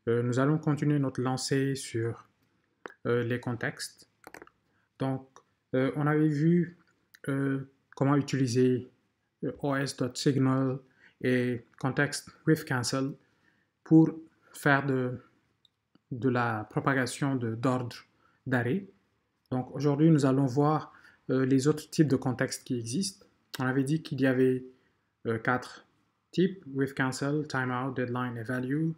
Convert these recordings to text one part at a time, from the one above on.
Nous allons continuer notre lancée sur les contextes. Donc, on avait vu comment utiliser os.signal et context with cancel pour faire de la propagation d'ordre d'arrêt. Donc aujourd'hui, nous allons voir les autres types de contextes qui existent. On avait dit qu'il y avait 4 types, with cancel, timeout, deadline et value,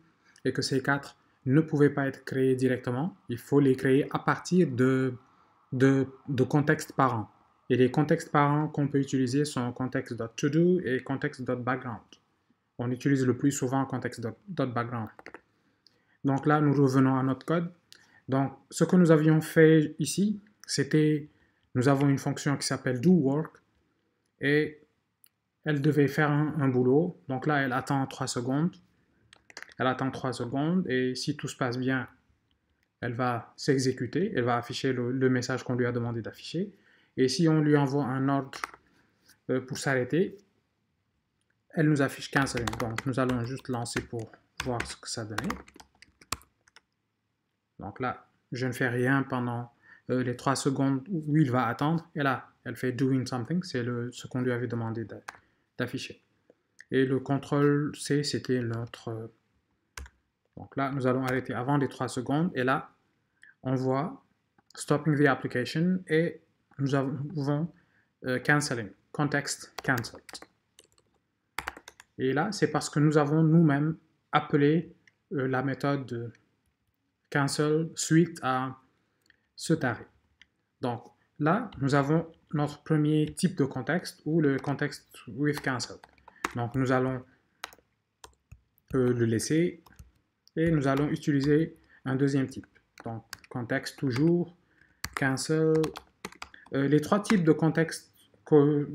et que ces 4 ne pouvaient pas être créés directement. Il faut les créer à partir de contextes parents. Et les contextes parents qu'on peut utiliser sont context.todo et context.background. On utilise le plus souvent context.background. Donc là, nous revenons à notre code. Donc, ce que nous avions fait ici, c'était, nous avons une fonction qui s'appelle doWork et elle devait faire un boulot. Donc là, elle attend 3 secondes. Elle attend 3 secondes et si tout se passe bien, elle va s'exécuter. Elle va afficher le message qu'on lui a demandé d'afficher. Et si on lui envoie un ordre pour s'arrêter, elle nous affiche canceling. Donc, nous allons juste lancer pour voir ce que ça donnait. Donc là, je ne fais rien pendant les 3 secondes où il va attendre. Et là, elle fait doing something. C'est ce qu'on lui avait demandé d'afficher. Et le contrôle C, c'était notre... Donc là, nous allons arrêter avant les 3 secondes. Et là, on voit stopping the application. Et nous avons canceling, context cancelled. Et là, c'est parce que nous avons nous-mêmes appelé la méthode cancel suite à cet arrêt. Donc là, nous avons notre premier type de contexte ou le contexte with cancel. Donc nous allons le laisser et nous allons utiliser un deuxième type. Donc contexte toujours, cancel. Les 3 types de contexte que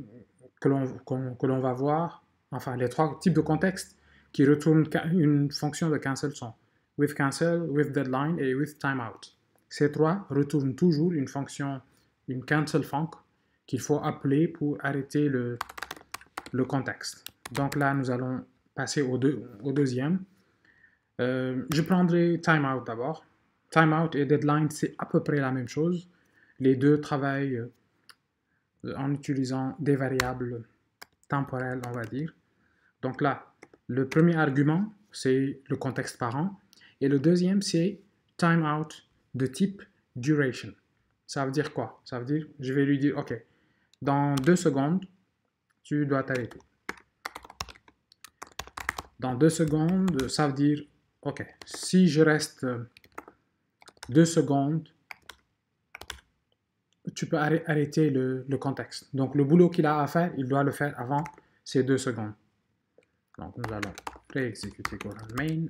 l'on va voir, enfin les 3 types de contexte qui retournent une fonction de cancel sont with cancel, with deadline et with timeout. Ces 3 retournent toujours une fonction, une cancel func qu'il faut appeler pour arrêter le contexte. Donc là, nous allons passer au deuxième. Je prendrai timeout d'abord. Timeout et deadline, c'est à peu près la même chose. Les deux travaillent en utilisant des variables temporelles, on va dire. Donc là, le premier argument, c'est le contexte parent. Et le deuxième, c'est timeout de type duration. Ça veut dire quoi? Ça veut dire, je vais lui dire, OK, dans 2 secondes, tu dois t'arrêter. Dans 2 secondes, ça veut dire, OK, si je reste 2 secondes, tu peux arrêter le contexte. Donc, le boulot qu'il a à faire, il doit le faire avant ces 2 secondes. Donc, nous allons réexécuter Goran main.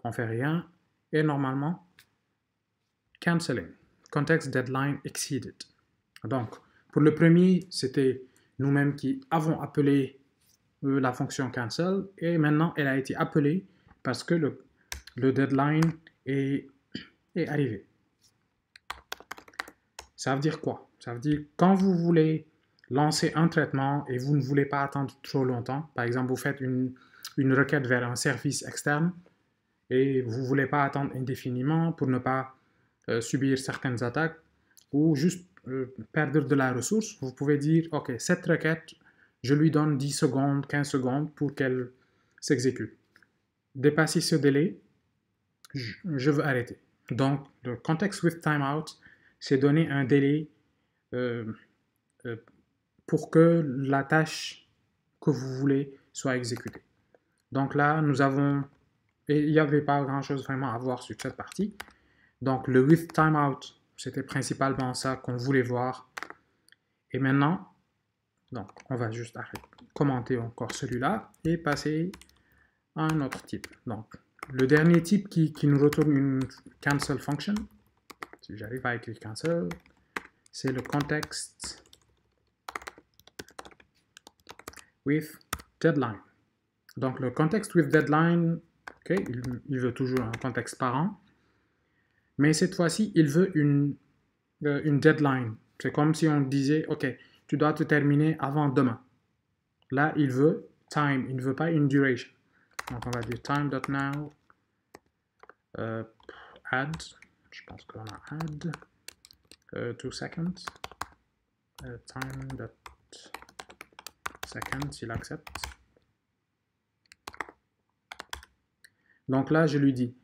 On ne fait rien. Et normalement, canceling. Context deadline exceeded. Donc, pour le premier, c'était nous-mêmes qui avons appelé la fonction cancel. Et maintenant, elle a été appelée parce que le deadline est arrivé. Ça veut dire quoi? Ça veut dire quand vous voulez lancer un traitement et vous ne voulez pas attendre trop longtemps, par exemple, vous faites une requête vers un service externe et vous ne voulez pas attendre indéfiniment pour ne pas subir certaines attaques ou juste perdre de la ressource, vous pouvez dire, OK, cette requête, je lui donne 10 secondes, 15 secondes pour qu'elle s'exécute. Dépasser ce délai, je veux arrêter. Donc, le context with timeout, c'est donner un délai pour que la tâche que vous voulez soit exécutée. Donc là, nous avons... Et il n'y avait pas grand-chose vraiment à voir sur cette partie. Donc le with timeout, c'était principalement ça qu'on voulait voir. Et maintenant, donc on va juste commenter encore celui-là et passer à un autre type. Donc le dernier type qui nous retourne une cancel function, si j'arrive à écrire cancel, c'est le context with deadline. Donc le context with deadline, okay, il veut toujours un contexte parent, mais cette fois-ci, il veut une deadline. C'est comme si on disait, OK, tu dois te terminer avant demain. Là, il veut time, il ne veut pas une duration. Donc on va dire time.now add, je pense qu'on a add 2 seconds, time seconds, il accepte. Donc là, je lui dis,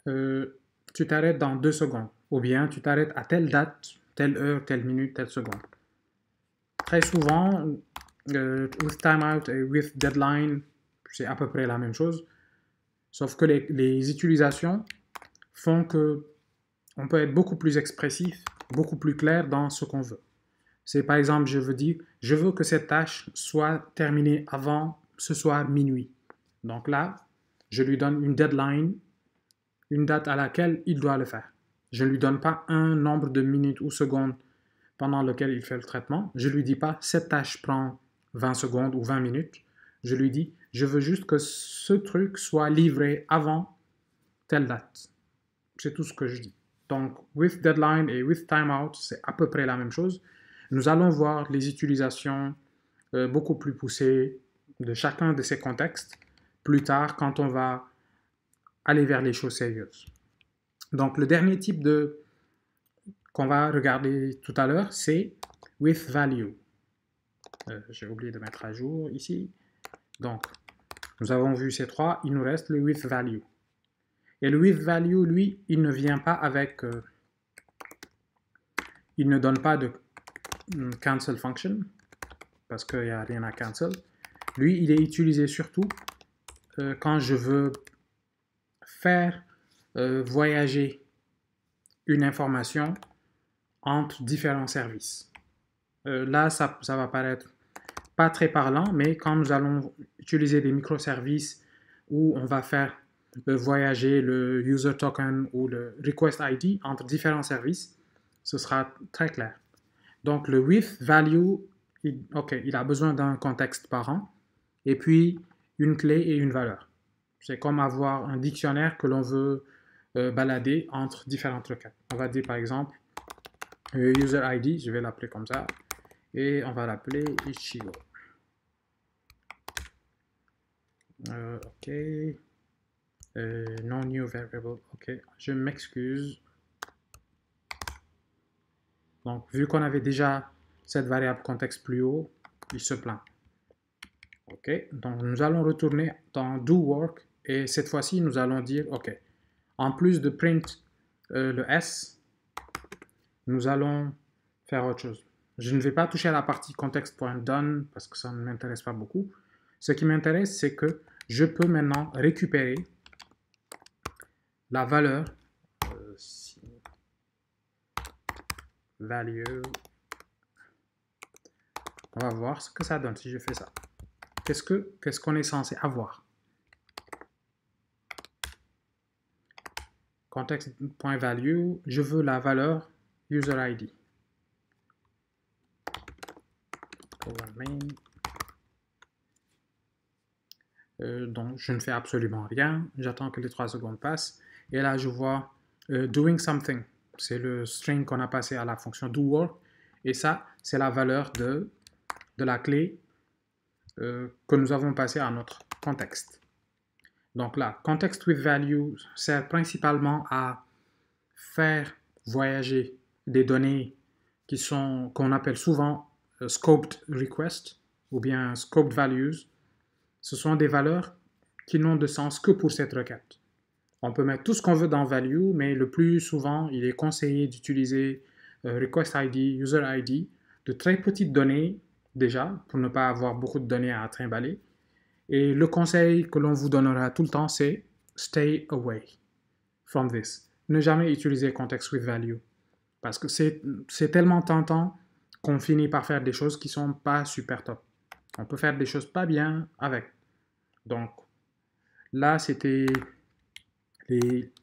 tu t'arrêtes dans 2 secondes, ou bien tu t'arrêtes à telle date, telle heure, telle minute, telle seconde. Très souvent, with timeout et with deadline, c'est à peu près la même chose, sauf que les utilisations font que on peut être beaucoup plus expressif, beaucoup plus clair dans ce qu'on veut. C'est par exemple, je veux que cette tâche soit terminée avant ce soir minuit. Donc là, je lui donne une deadline, une date à laquelle il doit le faire. Je ne lui donne pas un nombre de minutes ou secondes pendant lequel il fait le traitement. Je ne lui dis pas, cette tâche prend 20 secondes ou 20 minutes. Je lui dis, je veux juste que ce truc soit livré avant telle date. C'est tout ce que je dis. Donc, with deadline et with timeout, c'est à peu près la même chose. Nous allons voir les utilisations beaucoup plus poussées de chacun de ces contextes plus tard quand on va aller vers les choses sérieuses. Donc, le dernier type qu'on va regarder tout à l'heure, c'est with value. J'ai oublié de mettre à jour ici. Donc, nous avons vu ces trois, il nous reste le with value. Et le with value, lui, il ne vient pas avec... il ne donne pas de cancel function, parce qu'il n'y a rien à cancel. Lui, il est utilisé surtout quand je veux faire voyager une information entre différents services. Là, ça va paraître pas très parlant, mais quand nous allons utiliser des microservices où on va faire voyager le user token ou le request ID entre différents services, ce sera très clair. Donc, le with value, il a besoin d'un contexte parent et puis une clé et une valeur. C'est comme avoir un dictionnaire que l'on veut balader entre différentes requêtes. On va dire par exemple user ID, je vais l'appeler comme ça, et on va l'appeler Ichigo. Ok. Non new variable. Ok. Je m'excuse. Donc, vu qu'on avait déjà cette variable contexte plus haut, il se plaint. Ok. Donc, nous allons retourner dans do work et cette fois-ci, nous allons dire, ok, en plus de print le S, nous allons faire autre chose. Je ne vais pas toucher à la partie context.done parce que ça ne m'intéresse pas beaucoup. Ce qui m'intéresse, c'est que je peux maintenant récupérer la valeur value. On va voir ce que ça donne si je fais ça. Qu'est-ce qu'on est censé avoir? Context.value, je veux la valeur user ID. Donc, je ne fais absolument rien. J'attends que les 3 secondes passent. Et là, je vois doing something. C'est le string qu'on a passé à la fonction doWork. Et ça, c'est la valeur de la clé que nous avons passée à notre contexte. Donc là, context with value sert principalement à faire voyager des données qu'on appelle souvent scoped request ou bien scoped values. Ce sont des valeurs qui n'ont de sens que pour cette requête. On peut mettre tout ce qu'on veut dans value, mais le plus souvent, il est conseillé d'utiliser request ID, user ID, de très petites données déjà, pour ne pas avoir beaucoup de données à trimballer. Et le conseil que l'on vous donnera tout le temps, c'est stay away from this. Ne jamais utiliser context with value. Parce que c'est tellement tentant qu'on finit par faire des choses qui ne sont pas super top. On peut faire des choses pas bien avec. Donc, là, c'était les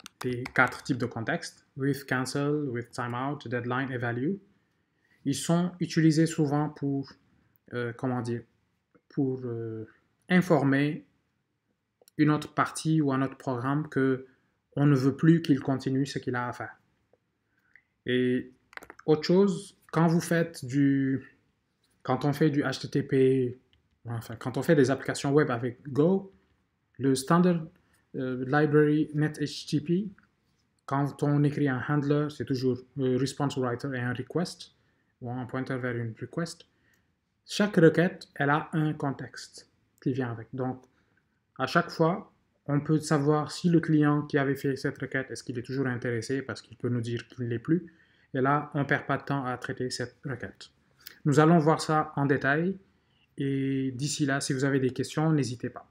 4 types de contextes. With cancel, with timeout, deadline et value. Ils sont utilisés souvent pour, informer une autre partie ou un autre programme que on ne veut plus qu'il continue ce qu'il a à faire. Et autre chose, quand on fait du HTTP, enfin, quand on fait des applications web avec Go, le standard library NetHTTP. Quand on écrit un handler, c'est toujours response writer et un request, ou un pointeur vers une request. Chaque requête, elle a un contexte qui vient avec. Donc, à chaque fois, on peut savoir si le client qui avait fait cette requête, est-ce qu'il est toujours intéressé parce qu'il peut nous dire qu'il ne l'est plus. Et là, on ne perd pas de temps à traiter cette requête. Nous allons voir ça en détail. Et d'ici là, si vous avez des questions, n'hésitez pas.